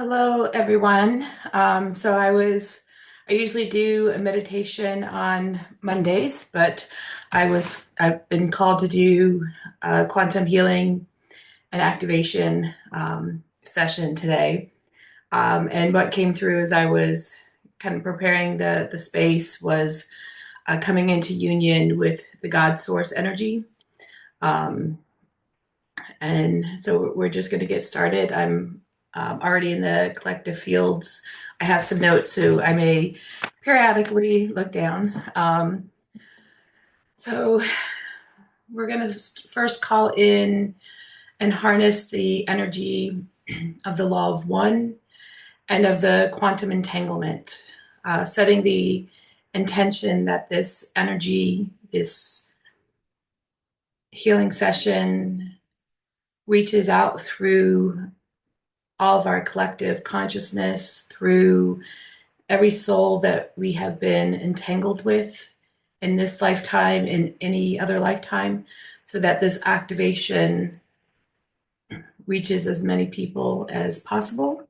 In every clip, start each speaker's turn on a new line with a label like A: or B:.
A: Hello, everyone. I usually do a meditation on Mondays, but I've been called to do a quantum healing and activation session today. And what came through as I was kind of preparing the space was coming into union with the God source energy. Um, And so we're just going to get started. I'm already in the collective fields. I have some notes, so I may periodically look down. So we're going to first call in and harness the energy of the law of one and of the quantum entanglement, setting the intention that this energy, this healing session, reaches out through all of our collective consciousness, through every soul that we have been entangled with in this lifetime, in any other lifetime, so that this activation reaches as many people as possible.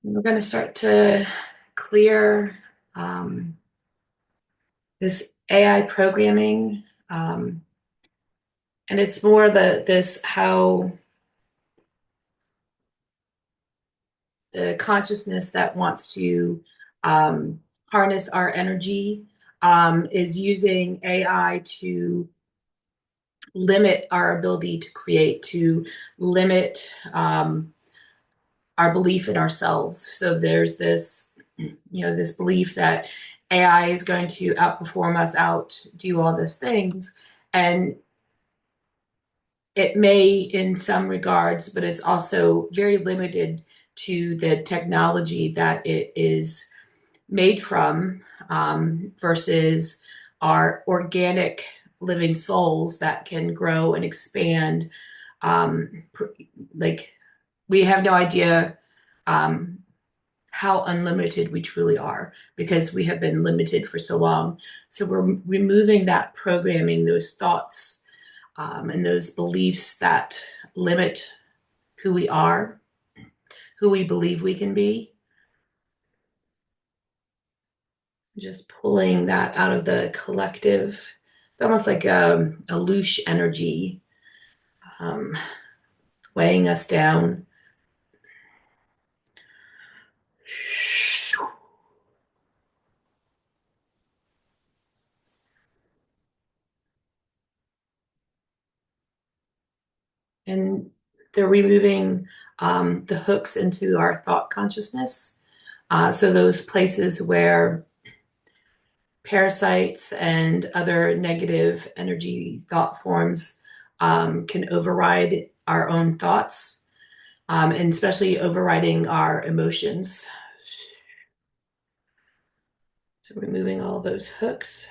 A: And we're going to start to clear this AI programming. And it's more this how the consciousness that wants to harness our energy is using AI to limit our ability to create, to limit our belief in ourselves. So there's this belief that AI is going to outperform us, outdo all these things. And it may in some regards, but it's also very limited to the technology that it is made from versus our organic living souls that can grow and expand. Um, like we have no idea um, how unlimited we truly are because we have been limited for so long. So we're removing that programming, those thoughts, and those beliefs that limit who we are, who we believe we can be. Just pulling that out of the collective. It's almost like a loosh energy um, weighing us down. And they're removing the hooks into our thought consciousness. So those places where parasites and other negative energy thought forms can override our own thoughts, and especially overriding our emotions. So removing all those hooks.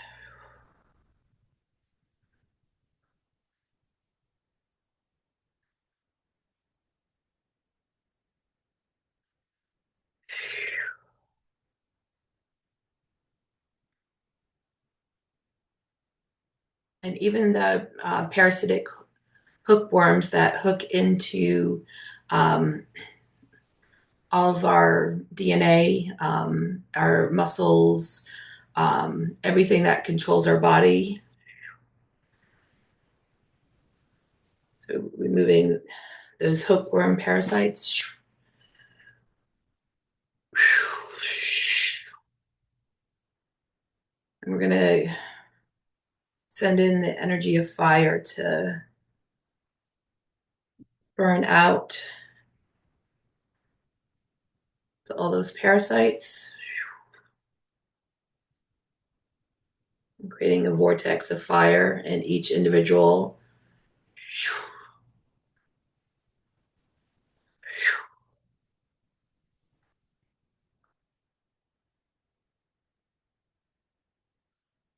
A: And even the parasitic hookworms that hook into um, all of our DNA, our muscles, everything that controls our body. So removing those hookworm parasites. And we're going to send in the energy of fire to burn out all those parasites, creating a vortex of fire in each individual.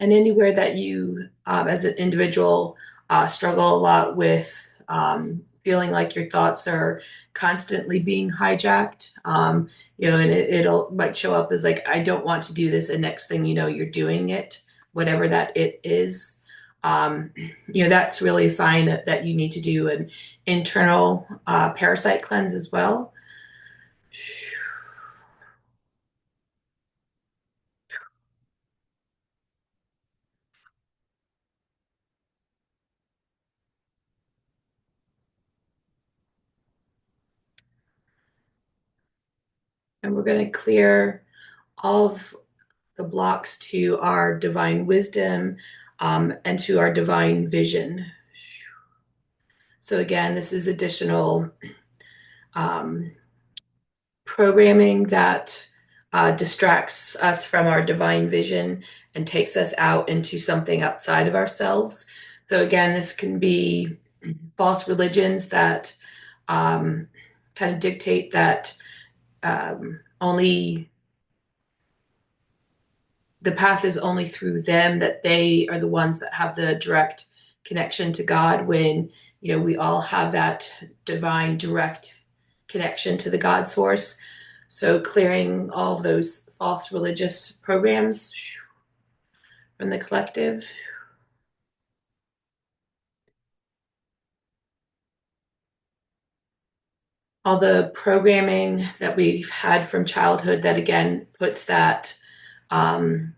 A: And anywhere that you, as an individual, struggle a lot with feeling like your thoughts are constantly being hijacked. And it'll might show up as like, I don't want to do this, and next thing you know, you're doing it, whatever that it is. Um, that's really a sign that you need to do an internal parasite cleanse as well. And we're going to clear all of the blocks to our divine wisdom, and to our divine vision. So again, this is additional um, programming that distracts us from our divine vision and takes us out into something outside of ourselves. So again, this can be false religions that kind of dictate that only the path is only through them, that they are the ones that have the direct connection to God, when we all have that divine direct connection to the God source. So clearing all of those false religious programs from the collective. All the programming that we've had from childhood that again um,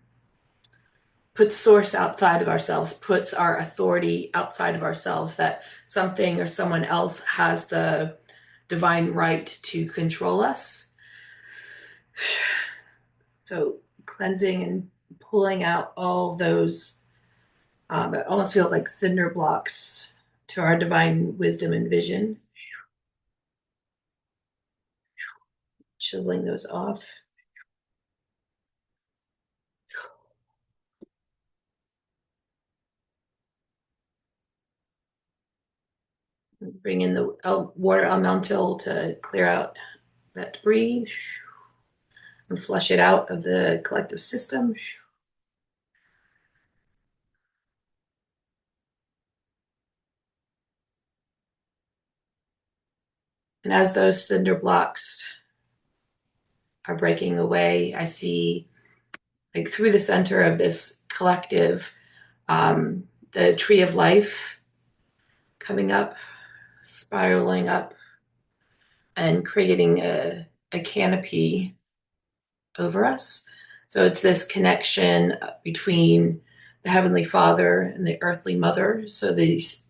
A: puts source outside of ourselves, puts our authority outside of ourselves, that something or someone else has the divine right to control us. So cleansing and pulling out all those, it almost feels like cinder blocks to our divine wisdom and vision, chiseling those off. Bring in the water elemental to clear out that debris and flush it out of the collective system. And as those cinder blocks are breaking away, I see, like, through the center of this collective, the tree of life coming up, spiraling up, and creating a canopy over us. So it's this connection between the Heavenly Father and the earthly mother. So these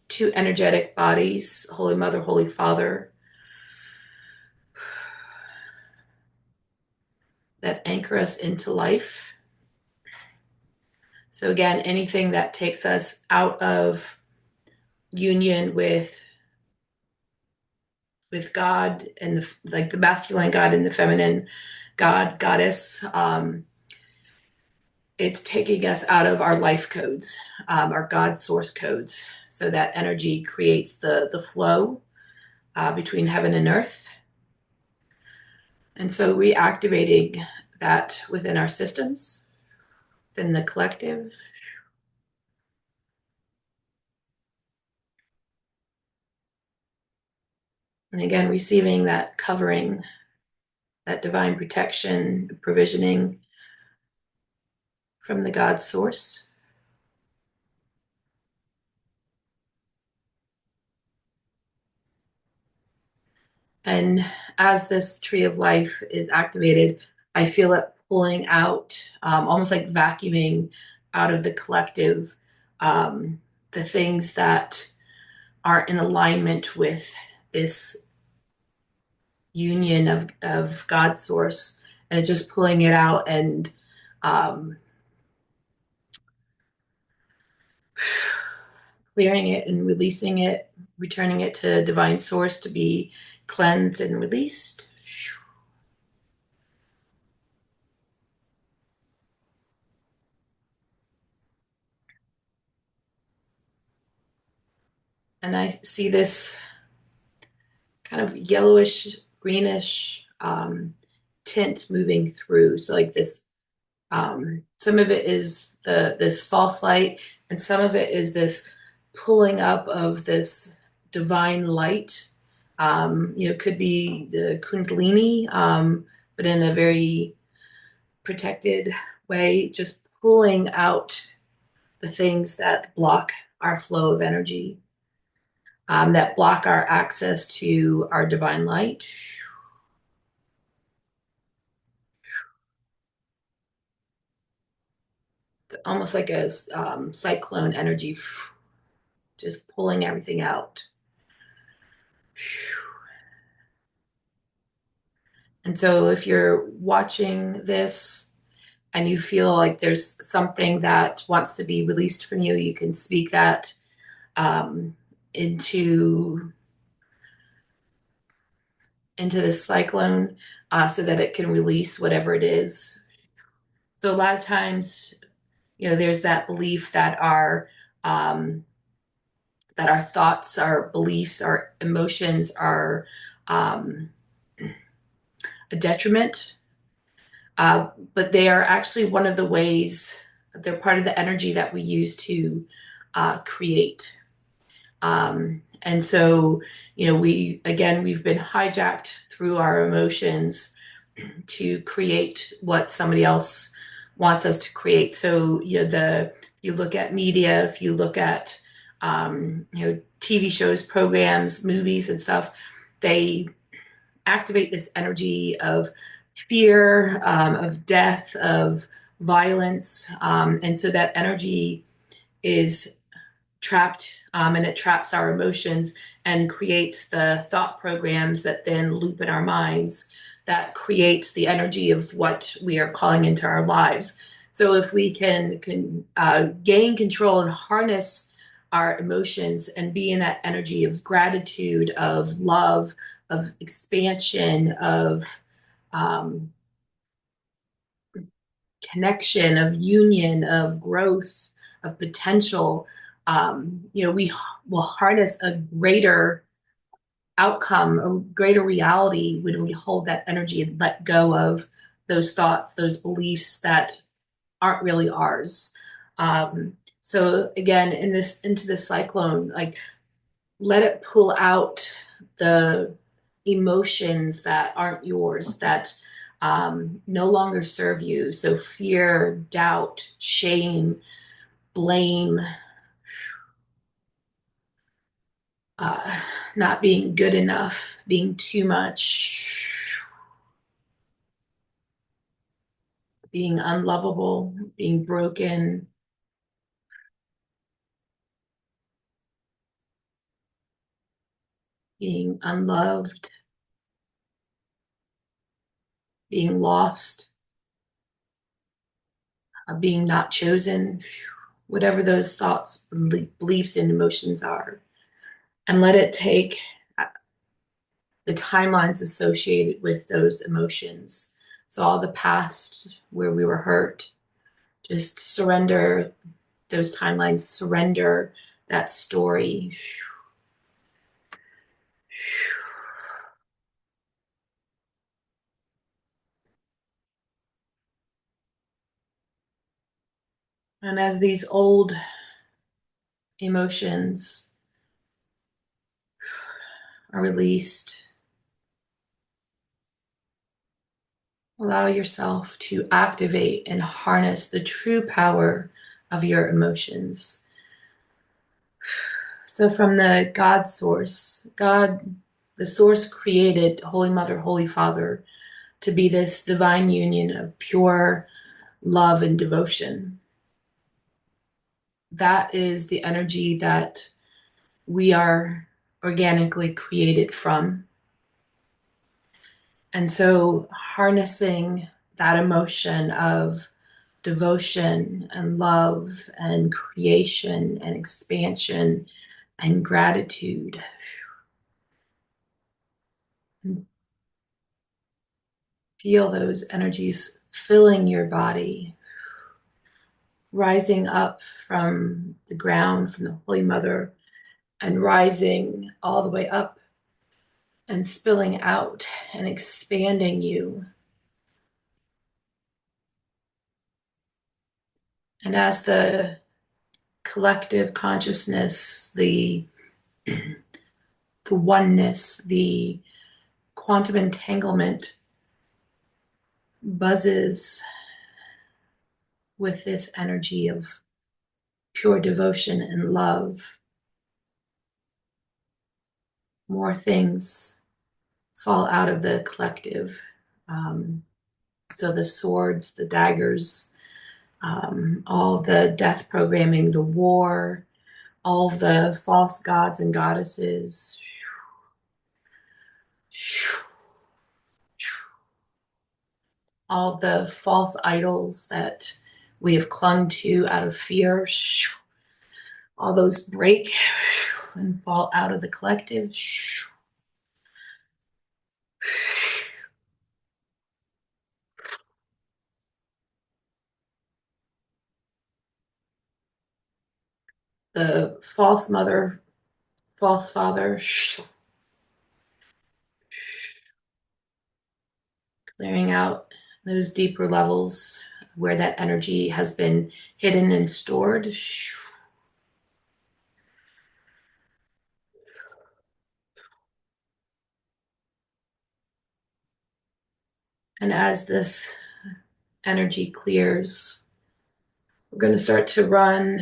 A: two energetic bodies, Holy Mother, Holy Father, that anchor us into life. So again, anything that takes us out of union with God and like the masculine God and the feminine God, goddess, it's taking us out of our life codes, our God source codes. So that energy creates the flow between heaven and earth. And so reactivating that within our systems, within the collective. And again, receiving that covering, that divine protection, provisioning from the God source. And as this tree of life is activated, I feel it pulling out, almost like vacuuming out of the collective, the things that aren't in alignment with this union of God source. And it's just pulling it out and um, clearing it and releasing it, returning it to divine source to be cleansed and released. And I see this kind of yellowish, greenish tint moving through. So like this, some of it is this false light, and some of it is this pulling up of this divine light. It could be the Kundalini, but in a very protected way, just pulling out the things that block our flow of energy, that block our access to our divine light. Almost like a cyclone energy, just pulling everything out. And so if you're watching this and you feel like there's something that wants to be released from you, you can speak that um, into this cyclone, so that it can release whatever it is. So a lot of times, there's that belief um, that our thoughts, our beliefs, our emotions are um, a detriment, but they are actually one of the ways. They're part of the energy that we use to create. And so, we've been hijacked through our emotions to create what somebody else wants us to create. So, you look at media, if you look at, TV shows, programs, movies, and stuff, they activate this energy of fear, of death, of violence. And so that energy is trapped, and it traps our emotions and creates the thought programs that then loop in our minds, that creates the energy of what we are calling into our lives. So if we can gain control and harness our emotions and be in that energy of gratitude, of love, of expansion, of um, connection, of union, of growth, of potential, we will harness a greater outcome, a greater reality when we hold that energy and let go of those thoughts, those beliefs that aren't really ours. So again, into this cyclone, like, let it pull out the emotions that aren't yours, that no longer serve you. So fear, doubt, shame, blame, uh, not being good enough, being too much, being unlovable, being broken, being unloved, being lost, being not chosen, whatever those thoughts, beliefs, and emotions are. And let it take the timelines associated with those emotions. So, all the past where we were hurt, just surrender those timelines, surrender that story. And as these old emotions are released, allow yourself to activate and harness the true power of your emotions. So, from the God source, God, the source created Holy Mother, Holy Father to be this divine union of pure love and devotion. That is the energy that we are organically created from. And so, harnessing that emotion of devotion and love and creation and expansion and gratitude. And feel those energies filling your body, rising up from the ground, from the Holy Mother, and rising all the way up and spilling out and expanding you. And as the collective consciousness, the the oneness, the quantum entanglement buzzes with this energy of pure devotion and love. More things fall out of the collective. Um, so the swords, the daggers, all the death programming, the war, all the false gods and goddesses, all the false idols that we have clung to out of fear, all those break and fall out of the collective. The false mother, false father, clearing out those deeper levels where that energy has been hidden and stored. And as this energy clears, we're going to start to run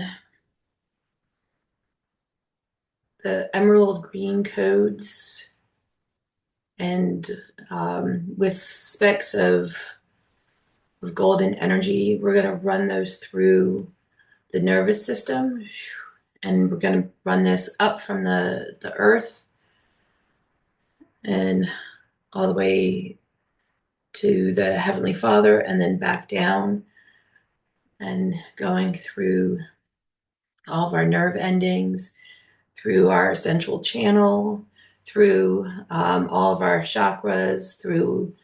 A: the emerald green codes and with specks of golden energy, we're going to run those through the nervous system. And we're going to run this up from the earth and all the way to the Heavenly Father and then back down and going through all of our nerve endings, through our central channel, through all of our chakras, through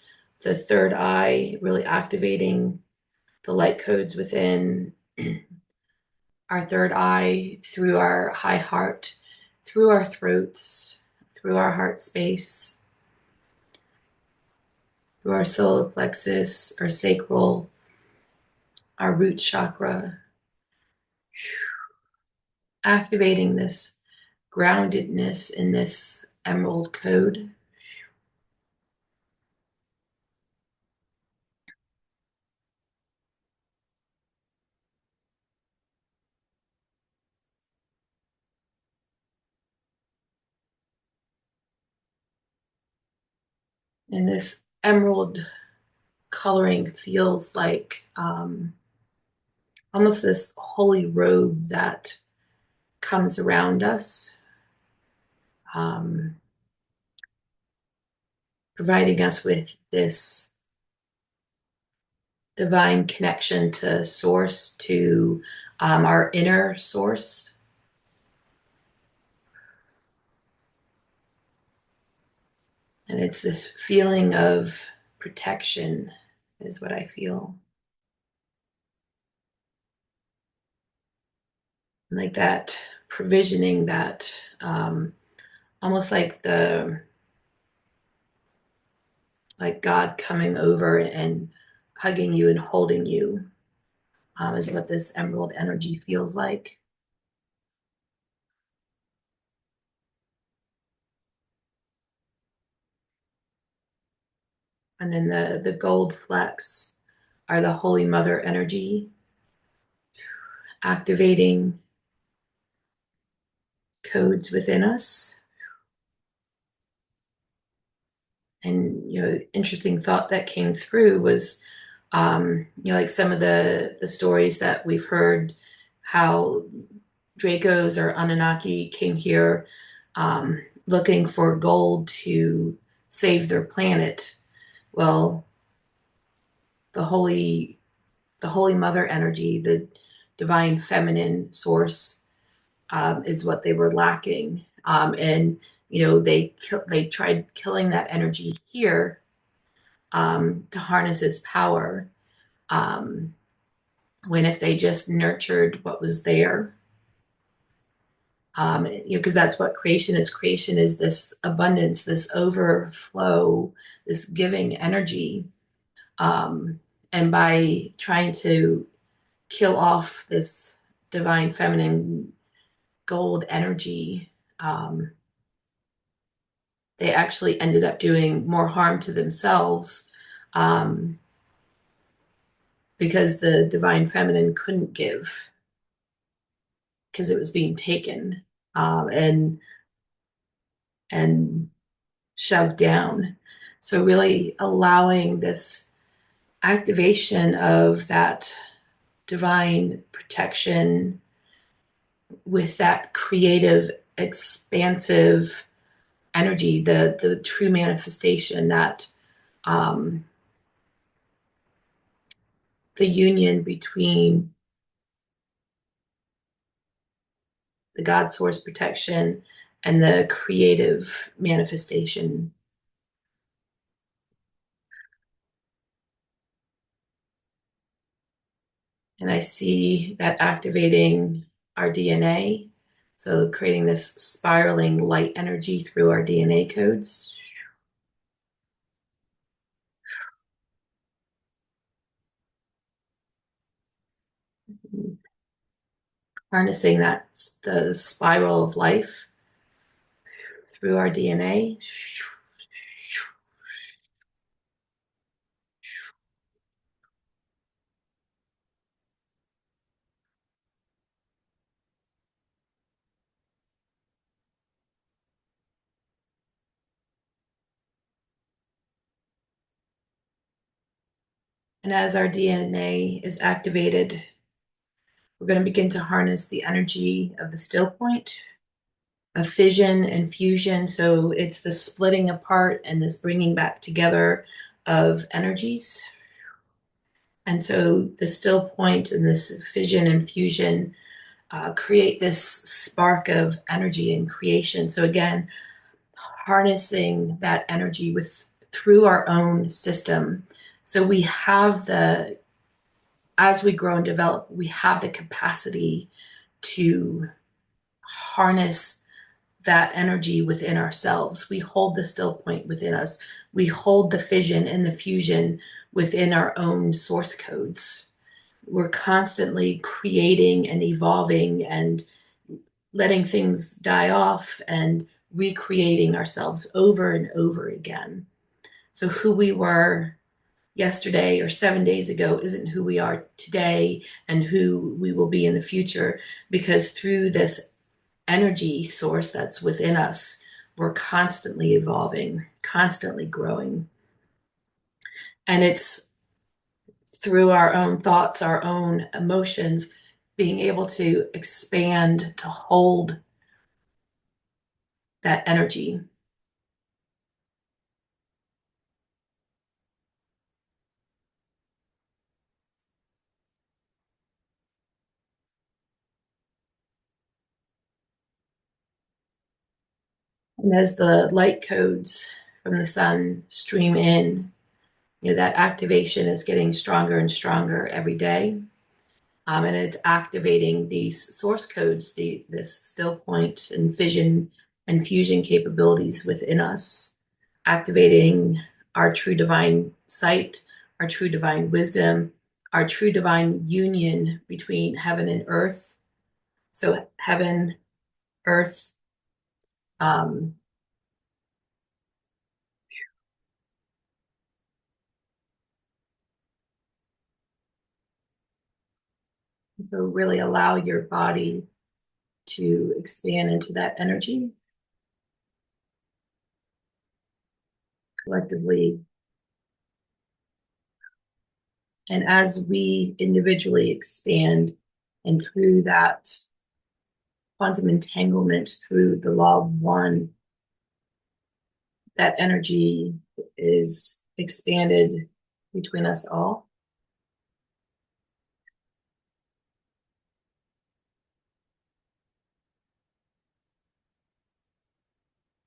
A: the third eye, really activating the light codes within our third eye, through our high heart, through our throats, through our heart space, through our solar plexus, our sacral, our root chakra, activating this groundedness in this emerald code. And this emerald coloring feels like almost this holy robe that comes around us, um, providing us with this divine connection to source, to our inner source. And it's this feeling of protection, is what I feel. Like that provisioning, that almost like God coming over and hugging you and holding you, is what this emerald energy feels like. And then the gold flecks are the Holy Mother energy, activating codes within us. And interesting thought that came through was, like some of the stories that we've heard, how Dracos or Anunnaki came here looking for gold to save their planet. Well, the holy the Holy Mother energy, the divine feminine source, is what they were lacking. And they tried killing that energy here to harness its power. Um, when if they just nurtured what was there, because that's what creation is. Creation is this abundance, this overflow, this giving energy. Um, and by trying to kill off this divine feminine gold energy, they actually ended up doing more harm to themselves, um, because the divine feminine couldn't give because it was being taken, and shoved down. So really allowing this activation of that divine protection with that creative, expansive energy, the true manifestation, that um, the union between the God source protection and the creative manifestation. And I see that activating our DNA. So creating this spiraling light energy through our DNA codes. Harnessing that the spiral of life through our DNA. And as our DNA is activated, we're going to begin to harness the energy of the still point, of fission and fusion. So it's the splitting apart and this bringing back together of energies. And so the still point and this fission and fusion create this spark of energy and creation. So again, harnessing that energy with through our own system. So we have the, as we grow and develop, we have the capacity to harness that energy within ourselves. We hold the still point within us. We hold the fission and the fusion within our own source codes. We're constantly creating and evolving and letting things die off and recreating ourselves over and over again. So who we were yesterday or 7 days ago isn't who we are today and who we will be in the future, because through this energy source that's within us, we're constantly evolving, constantly growing. And it's through our own thoughts, our own emotions, being able to expand, to hold that energy. And as the light codes from the sun stream in, that activation is getting stronger and stronger every day. And it's activating these source codes, this still point and fission and fusion capabilities within us, activating our true divine sight, our true divine wisdom, our true divine union between heaven and earth. So heaven, earth, um, so really allow your body to expand into that energy collectively. And as we individually expand, and through that quantum entanglement, through the law of one, that energy is expanded between us all.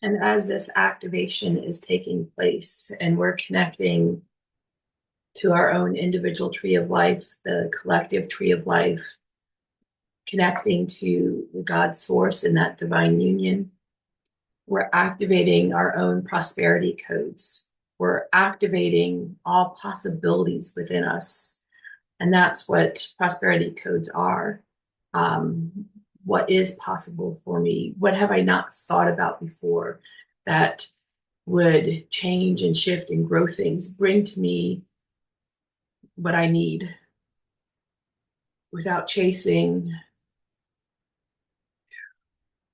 A: And as this activation is taking place and we're connecting to our own individual tree of life, the collective tree of life, connecting to the God source in that divine union, we're activating our own prosperity codes. We're activating all possibilities within us. And that's what prosperity codes are. What is possible for me? What have I not thought about before that would change and shift and grow things, bring to me what I need without chasing,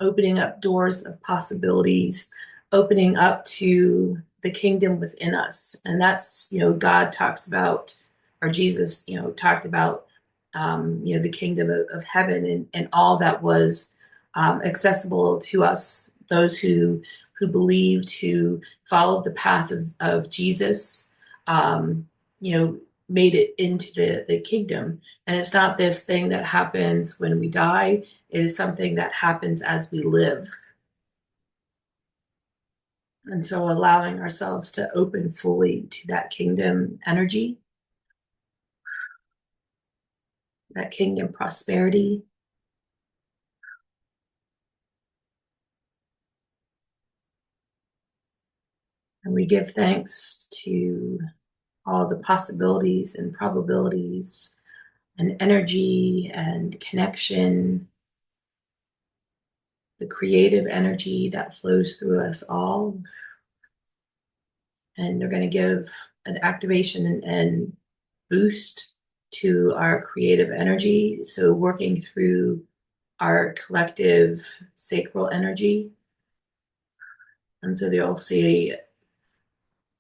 A: opening up doors of possibilities, opening up to the kingdom within us. And that's, God talks about, or Jesus, talked about, the kingdom of heaven, and all that was accessible to us, those who believed, who followed the path of Jesus, um, you know, made it into the kingdom. And it's not this thing that happens when we die, it is something that happens as we live. And so allowing ourselves to open fully to that kingdom energy, that kingdom prosperity. And we give thanks to all the possibilities and probabilities and energy and connection, the creative energy that flows through us all. And they're going to give an activation and boost to our creative energy. So, working through our collective sacral energy. And so, you'll see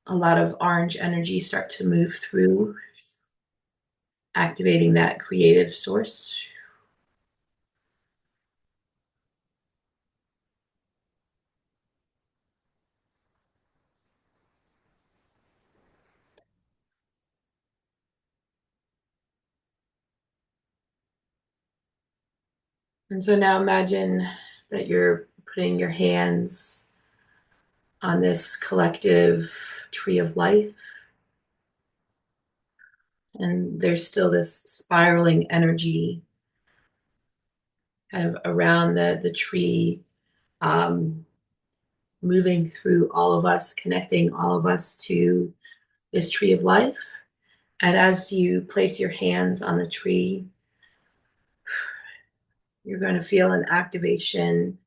A: a lot of orange energy start to move through, activating that creative source. And so now imagine that you're putting your hands on this collective tree of life, and there's still this spiraling energy kind of around the tree, um, moving through all of us, connecting all of us to this tree of life. And as you place your hands on the tree, you're going to feel an activation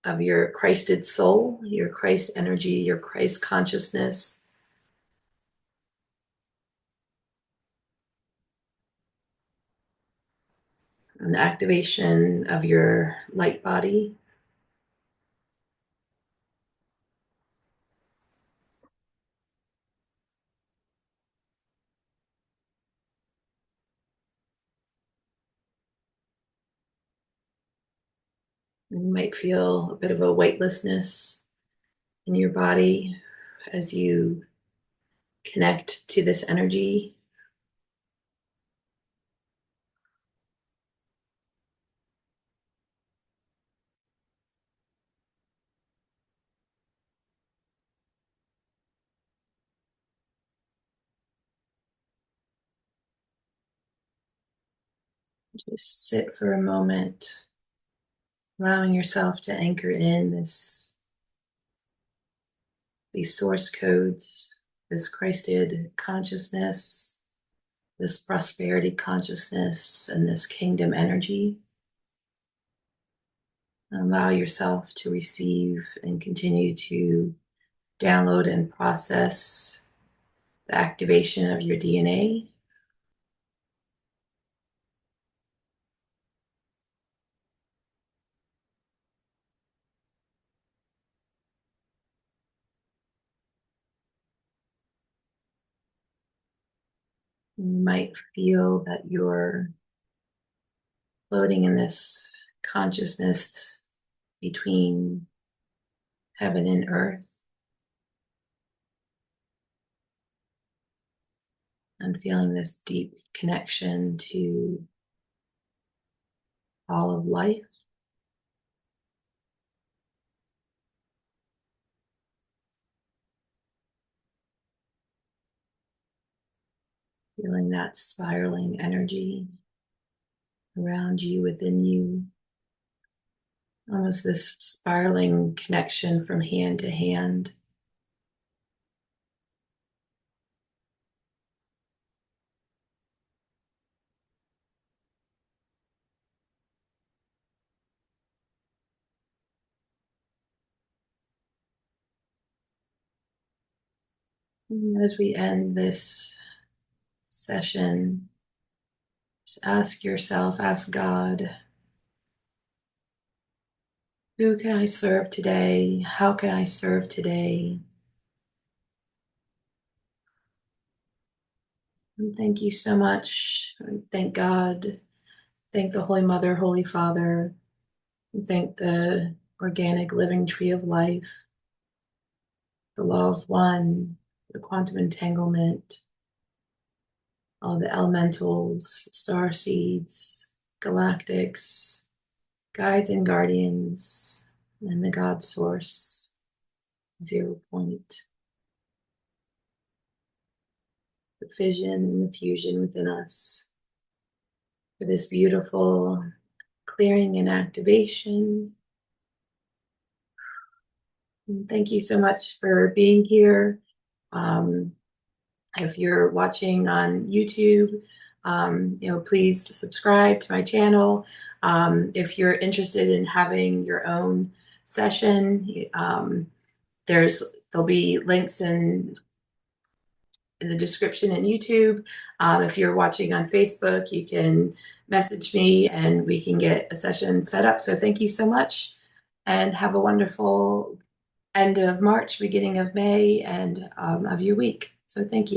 A: of your Christed soul, your Christ energy, your Christ consciousness. An activation of your light body. You might feel a bit of a weightlessness in your body as you connect to this energy. Just sit for a moment, allowing yourself to anchor in these source codes, this Christed consciousness, this prosperity consciousness, and this kingdom energy. Allow yourself to receive and continue to download and process the activation of your DNA. You might feel that you're floating in this consciousness between heaven and earth, and feeling this deep connection to all of life. Feeling that spiraling energy around you, within you. Almost this spiraling connection from hand to hand. As we end this session, just ask yourself, ask God, who can I serve today? How can I serve today? And thank you so much. Thank God. Thank the Holy Mother, Holy Father. Thank the organic living tree of life, the law of one, the quantum entanglement, all the elementals, star seeds, galactics, guides and guardians, and the God source, 0 point, the fission and the fusion within us for this beautiful clearing and activation. And thank you so much for being here. Um, if you're watching on YouTube, please subscribe to my channel. If you're interested in having your own session, there'll be links in the description in YouTube. If you're watching on Facebook, you can message me and we can get a session set up. So thank you so much and have a wonderful end of March, beginning of May, and of your week. So thank you.